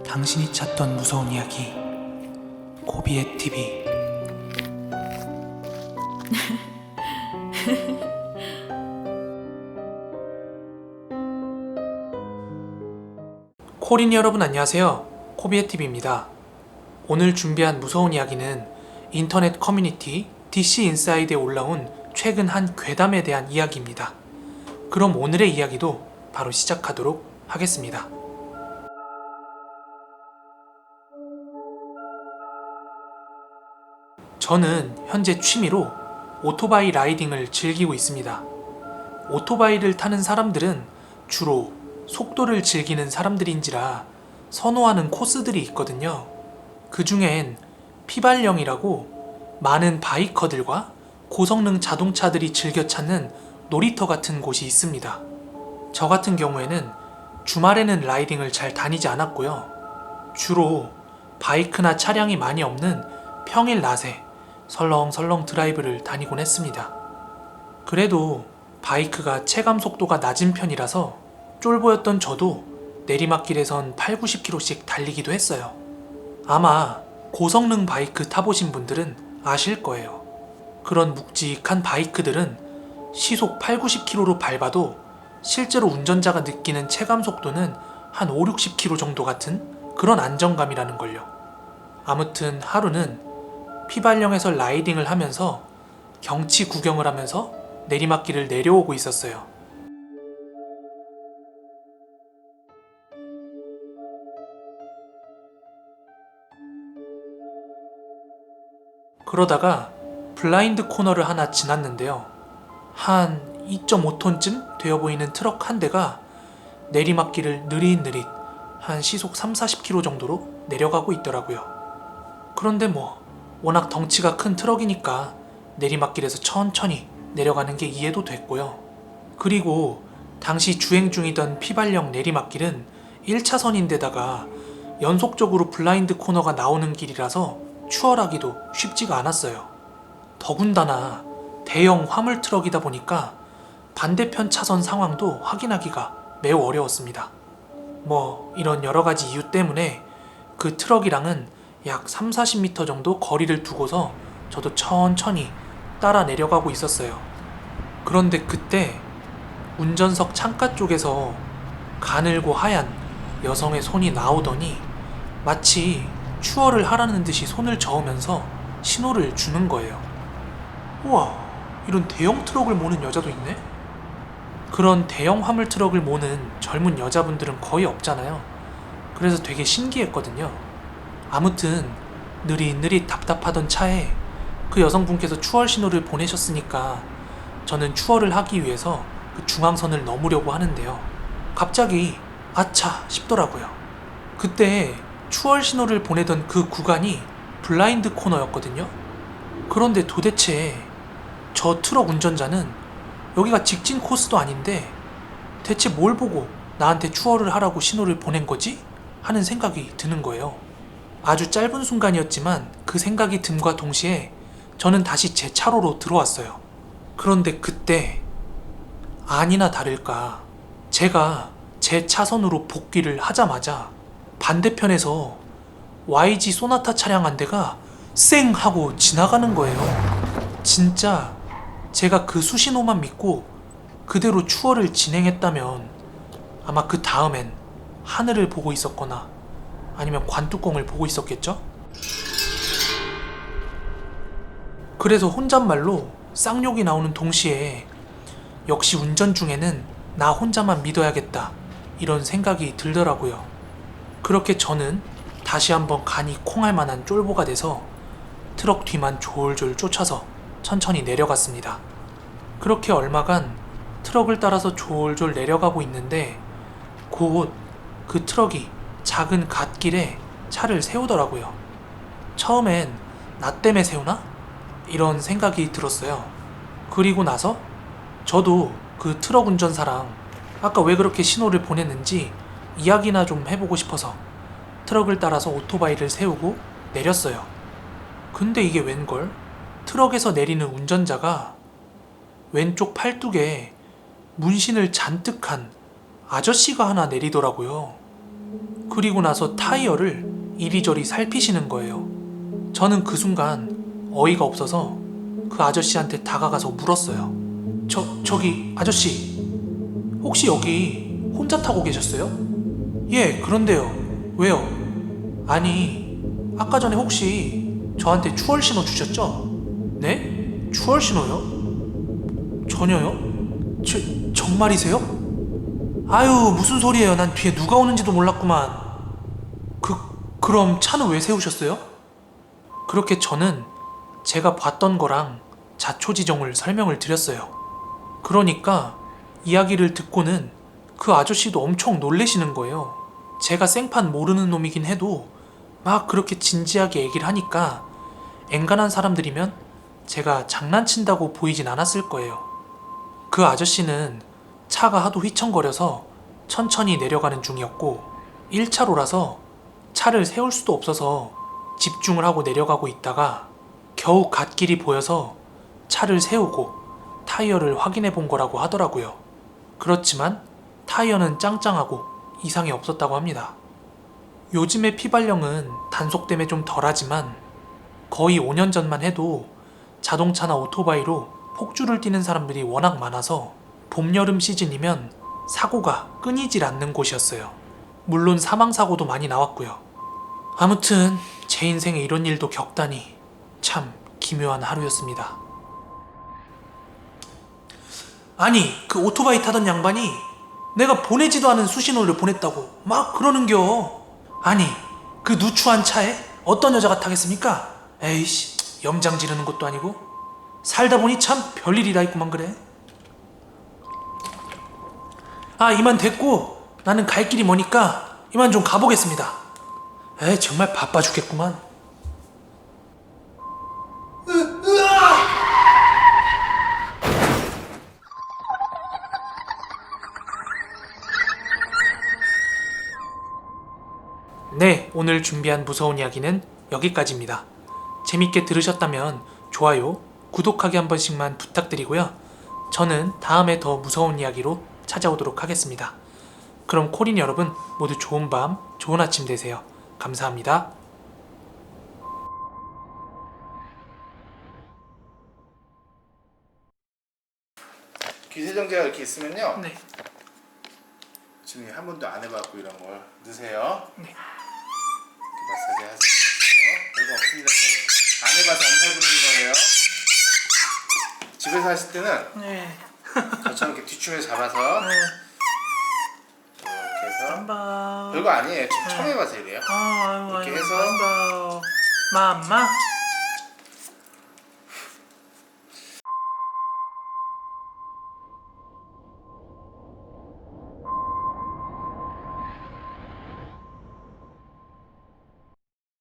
당신이 찾던 무서운 이야기 코비의 TV. 코린 여러분 안녕하세요. 코비의 TV입니다. 오늘 준비한 무서운 이야기는 인터넷 커뮤니티 DC 인사이드에 올라온 최근 한 괴담에 대한 이야기입니다. 그럼 오늘의 이야기도 바로 시작하도록 하겠습니다. 저는 현재 취미로 오토바이 라이딩을 즐기고 있습니다. 오토바이를 타는 사람들은 주로 속도를 즐기는 사람들인지라 선호하는 코스들이 있거든요. 그 중엔 피발령이라고 많은 바이커들과 고성능 자동차들이 즐겨 찾는 놀이터 같은 곳이 있습니다. 저 같은 경우에는 주말에는 라이딩을 잘 다니지 않았고요. 주로 바이크나 차량이 많이 없는 평일 낮에 설렁설렁 드라이브를 다니곤 했습니다. 그래도 바이크가 체감 속도가 낮은 편이라서 쫄보였던 저도 내리막길에선 8, 90km씩 달리기도 했어요. 아마 고성능 바이크 타보신 분들은 아실 거예요. 그런 묵직한 바이크들은 시속 8, 90km로 밟아도 실제로 운전자가 느끼는 체감 속도는 한 5, 60km 정도 같은 그런 안정감이라는 걸요. 아무튼 하루는 피발령에서 라이딩을 하면서 경치 구경을 하면서 내리막길을 내려오고 있었어요. 그러다가 블라인드 코너를 하나 지났는데요. 한 2.5톤쯤 되어 보이는 트럭 한 대가 내리막길을 느릿느릿 한 시속 3, 40km 정도로 내려가고 있더라고요. 그런데 워낙 덩치가 큰 트럭이니까 내리막길에서 천천히 내려가는 게 이해도 됐고요. 그리고 당시 주행 중이던 피발령 내리막길은 1차선인데다가 연속적으로 블라인드 코너가 나오는 길이라서 추월하기도 쉽지가 않았어요. 더군다나 대형 화물 트럭이다 보니까 반대편 차선 상황도 확인하기가 매우 어려웠습니다. 이런 여러 가지 이유 때문에 그 트럭이랑은 약 3, 40m 정도 거리를 두고서 저도 천천히 따라 내려가고 있었어요. 그런데 그때 운전석 창가 쪽에서 가늘고 하얀 여성의 손이 나오더니 마치 추월을 하라는 듯이 손을 저으면서 신호를 주는 거예요. 우와, 이런 대형 트럭을 모는 여자도 있네? 그런 대형 화물 트럭을 모는 젊은 여자분들은 거의 없잖아요. 그래서 되게 신기했거든요. 아무튼 느릿느릿 답답하던 차에 그 여성분께서 추월 신호를 보내셨으니까 저는 추월을 하기 위해서 그 중앙선을 넘으려고 하는데요. 갑자기 아차 싶더라고요. 그때 추월 신호를 보내던 그 구간이 블라인드 코너였거든요. 그런데 도대체 저 트럭 운전자는 여기가 직진 코스도 아닌데 대체 뭘 보고 나한테 추월을 하라고 신호를 보낸 거지? 하는 생각이 드는 거예요. 아주 짧은 순간이었지만 그 생각이 듦과 동시에 저는 다시 제 차로로 들어왔어요. 그런데 그때 아니나 다를까 제가 제 차선으로 복귀를 하자마자 반대편에서 YG 소나타 차량 한 대가 쌩 하고 지나가는 거예요. 진짜 제가 그 수신호만 믿고 그대로 추월을 진행했다면 아마 그 다음엔 하늘을 보고 있었거나 아니면 관뚜껑을 보고 있었겠죠? 그래서 혼잣말로 쌍욕이 나오는 동시에 역시 운전 중에는 나 혼자만 믿어야겠다 이런 생각이 들더라고요. 그렇게 저는 다시 한번 간이 콩할 만한 쫄보가 돼서 트럭 뒤만 졸졸 쫓아서 천천히 내려갔습니다. 그렇게 얼마간 트럭을 따라서 졸졸 내려가고 있는데 곧 그 트럭이 작은 갓길에 차를 세우더라고요. 처음엔 나 때문에 세우나? 이런 생각이 들었어요. 그리고 나서 저도 그 트럭 운전사랑 아까 왜 그렇게 신호를 보냈는지 이야기나 좀 해보고 싶어서 트럭을 따라서 오토바이를 세우고 내렸어요. 근데 이게 웬걸? 트럭에서 내리는 운전자가 왼쪽 팔뚝에 문신을 잔뜩 한 아저씨가 하나 내리더라고요. 그리고 나서 타이어를 이리저리 살피시는 거예요. 저는 그 순간 어이가 없어서 그 아저씨한테 다가가서 물었어요. 저기 아저씨, 혹시 여기 혼자 타고 계셨어요? 예, 그런데요. 왜요? 아니, 아까 전에 혹시 저한테 추월 신호 주셨죠? 네? 추월 신호요? 전혀요? 정말이세요? 아유, 무슨 소리예요. 난 뒤에 누가 오는지도 몰랐구만. 그럼 차는 왜 세우셨어요? 그렇게 저는 제가 봤던 거랑 자초지종을 설명을 드렸어요. 그러니까 이야기를 듣고는 그 아저씨도 엄청 놀래시는 거예요. 제가 생판 모르는 놈이긴 해도 막 그렇게 진지하게 얘기를 하니까 엔간한 사람들이면 제가 장난친다고 보이진 않았을 거예요. 그 아저씨는 차가 하도 휘청거려서 천천히 내려가는 중이었고 1차로라서 차를 세울 수도 없어서 집중을 하고 내려가고 있다가 겨우 갓길이 보여서 차를 세우고 타이어를 확인해 본 거라고 하더라고요. 그렇지만 타이어는 짱짱하고 이상이 없었다고 합니다. 요즘의 피발령은 단속됨에 좀 덜하지만 거의 5년 전만 해도 자동차나 오토바이로 폭주를 띠는 사람들이 워낙 많아서 봄, 여름 시즌이면 사고가 끊이질 않는 곳이었어요. 물론 사망사고도 많이 나왔고요. 아무튼 제 인생에 이런 일도 겪다니 참 기묘한 하루였습니다. 아니, 그 오토바이 타던 양반이 내가 보내지도 않은 수신호를 보냈다고 막 그러는겨. 아니, 그 누추한 차에 어떤 여자가 타겠습니까? 에이씨, 염장 지르는 것도 아니고 살다 보니 참 별일이라 있구만. 그래. 이만 됐고 나는 갈 길이 머니까 이만 좀 가보겠습니다. 에이, 정말 바빠 죽겠구만. 네, 오늘 준비한 무서운 이야기는 여기까지입니다. 재밌게 들으셨다면 좋아요, 구독하기 한 번씩만 부탁드리고요. 저는 다음에 더 무서운 이야기로 찾아오도록 하겠습니다. 그럼 코린 여러분 모두 좋은 밤, 좋은 아침 되세요. 감사합니다. 귀세정제가 이렇게 있으면요. 네. 지금 한 번도 안 해봤고 이런 걸 넣으세요. 네. 마사지 하세요. 별거 없습니다. 안 해봐서 엄살 부리는 거예요. 집에서 하실 때는 네. 저처럼 이렇게 뒤춤에 잡아서 네. 이렇게 해서 맘바. 별거 아니에요. 지금 처음 해봐서 이래요. 아유, 이렇게 아유, 해서 맘바. 맘마.